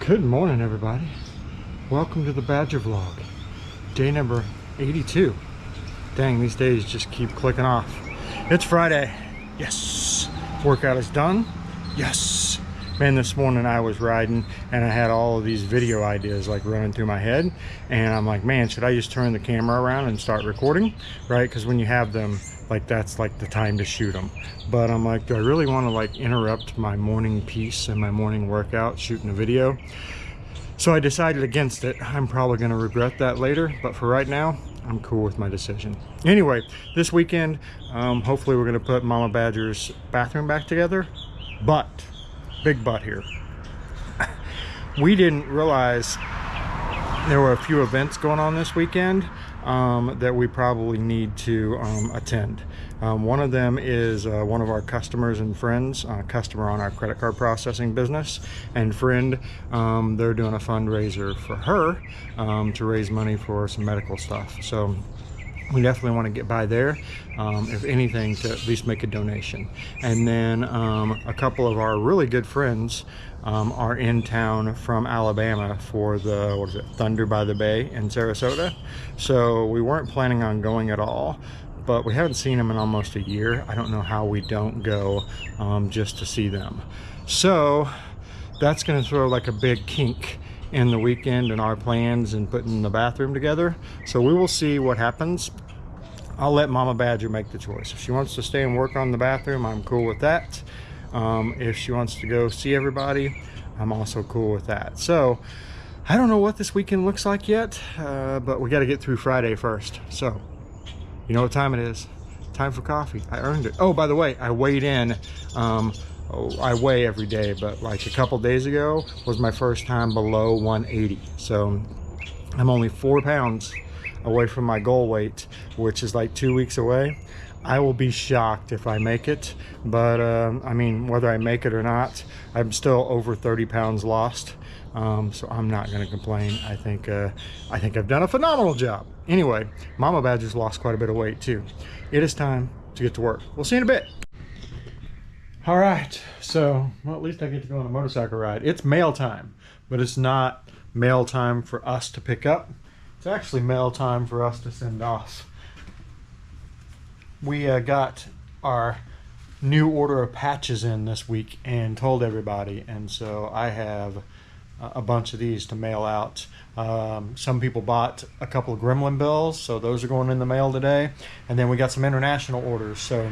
Good morning, everybody. Welcome to the Badger vlog. Day number 82. Dang, these days just keep clicking off. It's Friday. Yes. Workout is done. Yes. Man, this morning I was riding and I had all of these video ideas like running through my head. And I'm like, man, should I just turn the camera around and start recording? Right? Because when you have them, like that's like the time to shoot them. But I'm like, do I really want to like interrupt my morning piece and my morning workout shooting a video? So I decided against it. I'm probably going to regret that later, but for right now, I'm cool with my decision. Anyway, this weekend, hopefully we're going to put Mama Badger's bathroom back together. But, big but here. We didn't realize there were a few events going on this weekend that we probably need to attend. One of them is one of our customers and friends, customer on our credit card processing business, and friend, they're doing a fundraiser for her to raise money for some medical stuff. So we definitely want to get by there, if anything, to at least make a donation. And then a couple of our really good friends are in town from Alabama for the, what is it, Thunder by the Bay in Sarasota. So we weren't planning on going at all, but we haven't seen them in almost a year. I don't know how we don't go just to see them. So that's going to throw like a big kink in the weekend and our plans and putting the bathroom together. So we will see what happens. I'll let Mama Badger make the choice. If she wants to stay and work on the bathroom, I'm cool with that. If she wants to go see everybody, I'm also cool with that. So I don't know what this weekend looks like yet, but we got to get through Friday first. So you know what time it is. Time for coffee. I earned it. Oh, by the way, I weighed in. I weigh every day, but like a couple days ago was my first time below 180. So I'm only 4 pounds away from my goal weight, which is like 2 weeks away. I will be shocked if I make it, but I mean, whether I make it or not, I'm still over 30 pounds lost. So I'm not going to complain. I think I've done a phenomenal job. Anyway, Mama Badger's lost quite a bit of weight too. It is time to get to work. We'll see you in a bit. All right, so well, at least I get to go on a motorcycle ride. It's mail time, but it's not mail time for us to pick up. It's actually mail time for us to send off. We got our new order of patches in this week and told everybody, and so I have a bunch of these to mail out. Some people bought a couple of Gremlin bills, so those are going in the mail today. And then we got some international orders, so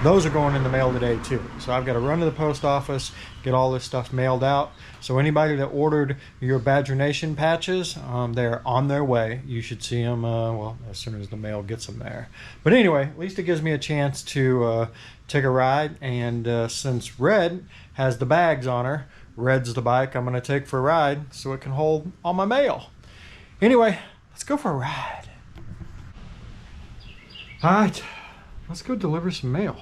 those are going in the mail today too. So I've got to run to the post office, get all this stuff mailed out. So anybody that ordered your Badger Nation patches, they're on their way. You should see them, well, as soon as the mail gets them there. But anyway, at least it gives me a chance to take a ride. And since Red has the bags on her, Red's the bike I'm going to take for a ride so it can hold all my mail. Anyway, let's go for a ride. All right, let's go deliver some mail.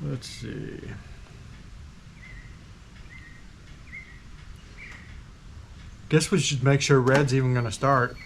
Let's see. Guess we should make sure Red's even going to start.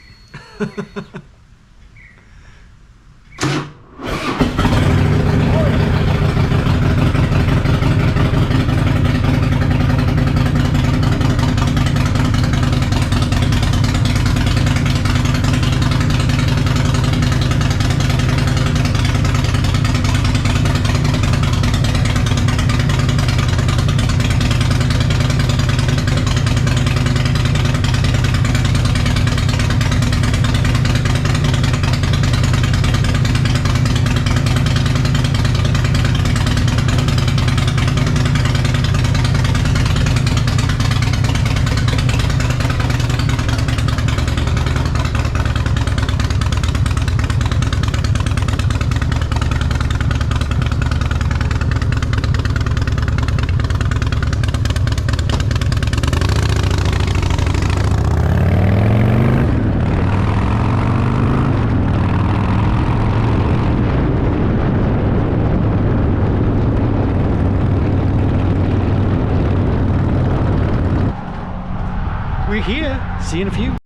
We're here. See you in a few.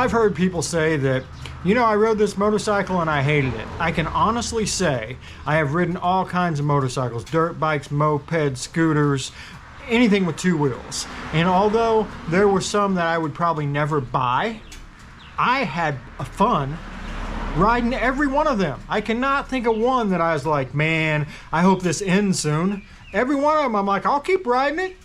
I've heard people say that, you know, I rode this motorcycle and I hated it. I can honestly say I have ridden all kinds of motorcycles, dirt bikes, mopeds, scooters, anything with two wheels. And although there were some that I would probably never buy, I had fun riding every one of them. I cannot think of one that I was like, man, I hope this ends soon. Every one of them, I'm like, I'll keep riding it.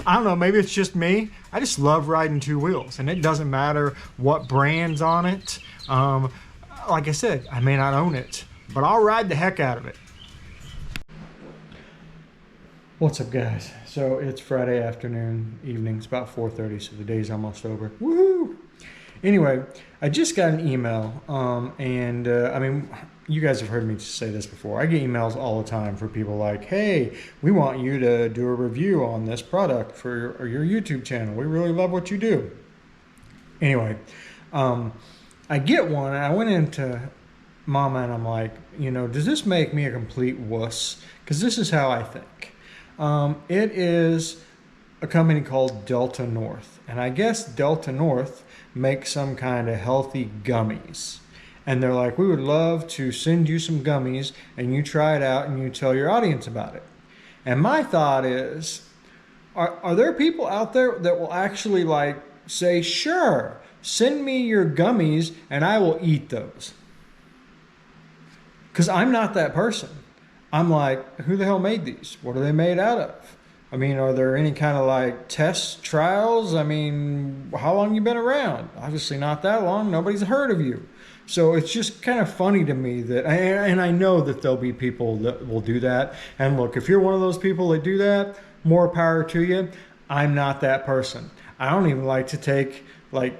I don't know, maybe it's just me. I just love riding two wheels, and it doesn't matter what brand's on it. Like I said, I may not own it, but I'll ride the heck out of it. What's up, guys? So it's Friday afternoon, evening. It's about 4:30, so the day's almost over. Woohoo! Anyway, I just got an email, I mean, you guys have heard me say this before. I get emails all the time for people like, hey, we want you to do a review on this product for your YouTube channel. We really love what you do. Anyway, I get one, and I went into Mama, and I'm like, you know, does this make me a complete wuss? Because this is how I think. It is a company called Delta North, and I guess Delta North makes some kind of healthy gummies. And they're like, we would love to send you some gummies and you try it out and you tell your audience about it. And my thought is, are there people out there that will actually like say, sure, send me your gummies and I will eat those? Because I'm not that person. I'm like, who the hell made these? What are they made out of? I mean, are there any kind of like test trials? I mean, how long you been around? Obviously not that long. Nobody's heard of you. So it's just kind of funny to me that, and I know that there'll be people that will do that. And look, if you're one of those people that do that, more power to you. I'm not that person. I don't even like to take like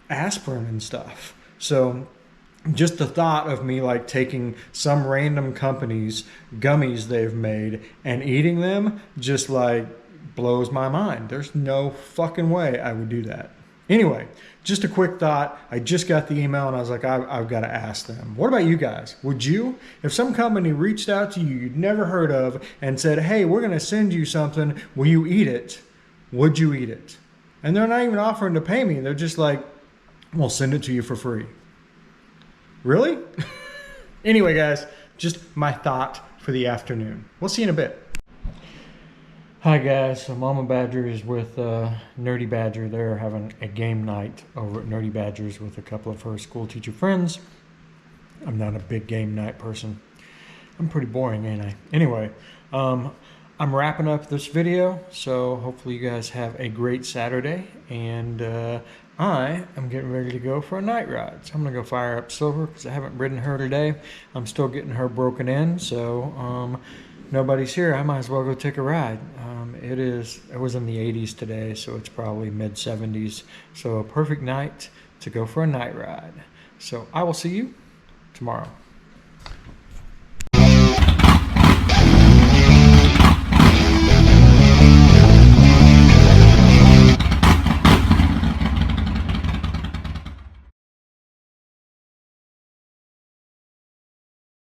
aspirin and stuff. So just the thought of me like taking some random company's gummies they've made and eating them just like blows my mind. There's no fucking way I would do that. Anyway, just a quick thought. I just got the email and I was like, I've got to ask them. What about you guys? Would you, if some company reached out to you you'd never heard of and said, hey, we're going to send you something, will you eat it? Would you eat it? And they're not even offering to pay me. They're just like, we'll send it to you for free. Really? Anyway, guys, just my thought for the afternoon. We'll see you in a bit. Hi guys, so Mama Badger is with Nerdy Badger. They're having a game night over at Nerdy Badger's with a couple of her school teacher friends. I'm not a big game night person. I'm pretty boring, ain't I? Anyway, I'm wrapping up this video, so hopefully you guys have a great Saturday, and I am getting ready to go for a night ride. So I'm gonna go fire up Silver because I haven't ridden her today. I'm still getting her broken in, so nobody's here. I might as well go take a ride. It was in the 80s today, so it's probably mid 70s. So a perfect night to go for a night ride. So I will see you tomorrow.